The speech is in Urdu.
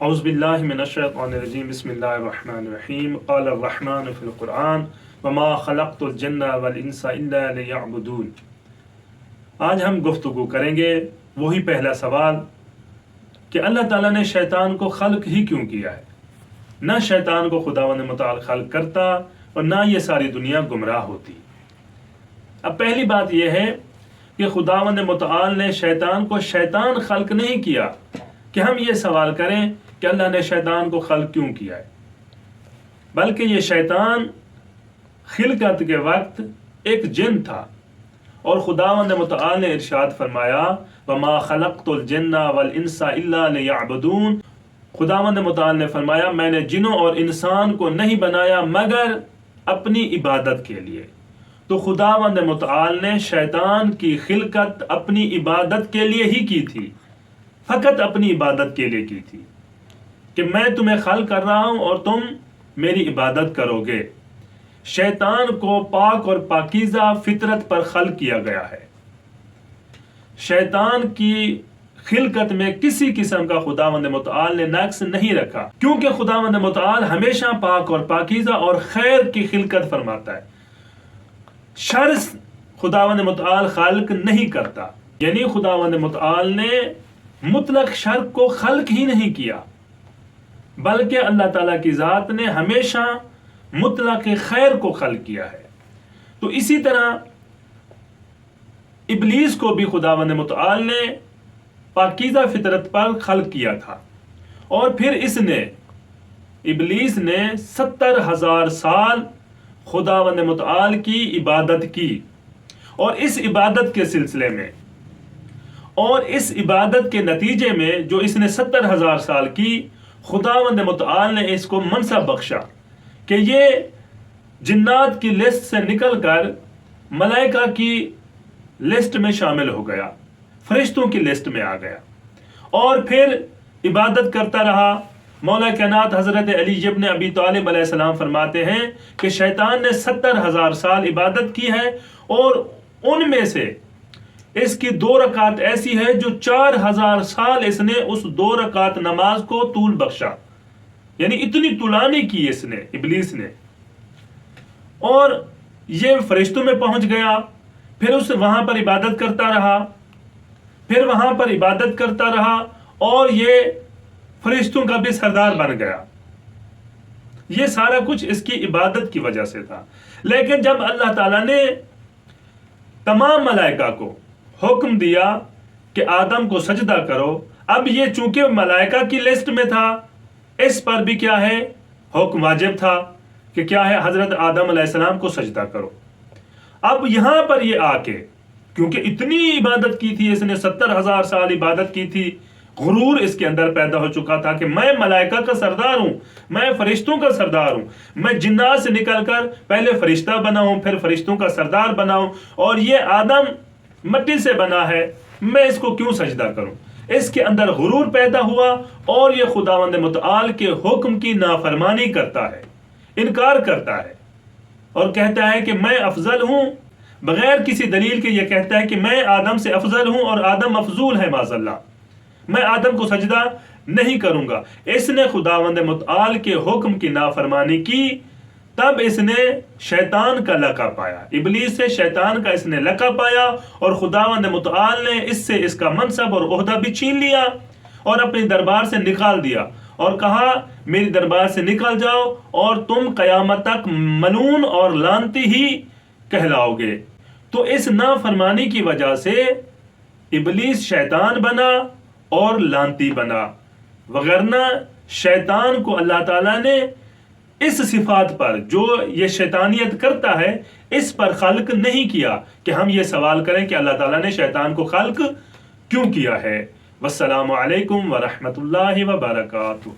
اعوذ باللہ من الشیطان الرجیم بسم اللہ الرحمن الرحیم قال الرحمن فی القرآن وما خلقت الجن والانس الا لیعبدون۔ آج ہم گفتگو کریں گے وہی پہلا سوال کہ اللہ تعالیٰ نے شیطان کو خلق ہی کیوں کیا ہے؟ نہ شیطان کو خداوند متعال خلق کرتا اور نہ یہ ساری دنیا گمراہ ہوتی۔ اب پہلی بات یہ ہے کہ خداوند متعال نے شیطان کو شیطان خلق نہیں کیا کہ ہم یہ سوال کریں کہ اللہ نے شیطان کو خلق کیوں کیا ہے، بلکہ یہ شیطان خلقت کے وقت ایک جن تھا، اور خداوند متعال نے ارشاد فرمایا وما خلقت الجن والانس الا لیعبدون۔ خداوند متعال نے فرمایا میں نے جنوں اور انسان کو نہیں بنایا مگر اپنی عبادت کے لیے۔ تو خداوند متعال نے شیطان کی خلقت اپنی عبادت کے لیے ہی کی تھی، فقط اپنی عبادت کے لیے کی تھی کہ میں تمہیں خلق کر رہا ہوں اور تم میری عبادت کرو گے۔ شیطان کو پاک اور پاکیزہ فطرت پر خلق کیا گیا ہے۔ شیطان کی خلقت میں کسی قسم کا خداوند متعال نے نقص نہیں رکھا، کیونکہ خداوند متعال ہمیشہ پاک اور پاکیزہ اور خیر کی خلقت فرماتا ہے۔ شر خداوند متعال خلق نہیں کرتا، یعنی خداوند متعال نے مطلق شر کو خلق ہی نہیں کیا، بلکہ اللہ تعالیٰ کی ذات نے ہمیشہ مطلق خیر کو خلق کیا ہے۔ تو اسی طرح ابلیس کو بھی خداوند متعال نے پاکیزہ فطرت پر خلق کیا تھا، اور پھر ابلیس نے 70,000 سال خداوند متعال کی عبادت کی، اور اس عبادت کے سلسلے میں اور اس عبادت کے نتیجے میں جو اس نے 70,000 سال کی، خداوند متعال نے اس کو منصب بخشا کہ یہ جنات کی لسٹ سے نکل کر ملائکہ کی لسٹ میں شامل ہو گیا، فرشتوں کی لسٹ میں آ گیا، اور پھر عبادت کرتا رہا۔ مولا کائنات حضرت علی ابن ابی طالب علیہ السلام فرماتے ہیں کہ شیطان نے 70,000 سال عبادت کی ہے، اور ان میں سے اس کی 2 رکعت ایسی ہے جو 4,000 سال اس نے اس 2 رکعت نماز کو طول بخشا، یعنی اتنی طولانی کی اس نے، ابلیس نے، اور یہ فرشتوں میں پہنچ گیا، پھر اس وہاں پر عبادت کرتا رہا، اور یہ فرشتوں کا بھی سردار بن گیا۔ یہ سارا کچھ اس کی عبادت کی وجہ سے تھا۔ لیکن جب اللہ تعالیٰ نے تمام ملائکہ کو حکم دیا کہ آدم کو سجدہ کرو، اب یہ چونکہ ملائکہ کی لسٹ میں تھا، اس پر بھی کیا ہے، حکم واجب تھا کہ کیا ہے، حضرت آدم علیہ السلام کو سجدہ کرو۔ اب یہاں پر یہ آ کے، کیونکہ اتنی عبادت کی تھی اس نے، 70,000 سال عبادت کی تھی، غرور اس کے اندر پیدا ہو چکا تھا کہ میں ملائکہ کا سردار ہوں، میں فرشتوں کا سردار ہوں، میں جنات سے نکل کر پہلے فرشتہ بنا ہوں، پھر فرشتوں کا سردار بنا ہوں، اور یہ آدم مٹی سے بنا ہے، میں اس کو کیوں سجدہ کروں؟ اس کے اندر غرور پیدا ہوا، اور یہ خداوند متعال کے حکم کی نافرمانی کرتا ہے، انکار کرتا ہے، اور کہتا ہے کہ میں افضل ہوں، بغیر کسی دلیل کے یہ کہتا ہے کہ میں آدم سے افضل ہوں اور آدم افضول ہے، معاذ اللہ، میں آدم کو سجدہ نہیں کروں گا۔ اس نے خداوند متعال کے حکم کی نافرمانی کی، تب اس نے شیطان کا لقب پایا، ابلیس سے شیطان کا اس نے لقب پایا، اور خداوند متعال نے اس سے اس کا منصب اور عہدہ بھی چھین لیا، اور اپنے دربار سے نکال دیا، اور کہا میری دربار سے نکل جاؤ اور تم قیامت تک ملعون اور لعنتی ہی کہلاؤ گے۔ تو اس نافرمانی کی وجہ سے ابلیس شیطان بنا اور لعنتی بنا، وگرنہ شیطان کو اللہ تعالیٰ نے اس صفات پر جو یہ شیطانیت کرتا ہے اس پر خلق نہیں کیا کہ ہم یہ سوال کریں کہ اللہ تعالیٰ نے شیطان کو خلق کیوں کیا ہے۔ والسلام علیکم ورحمۃ اللہ وبرکاتہ۔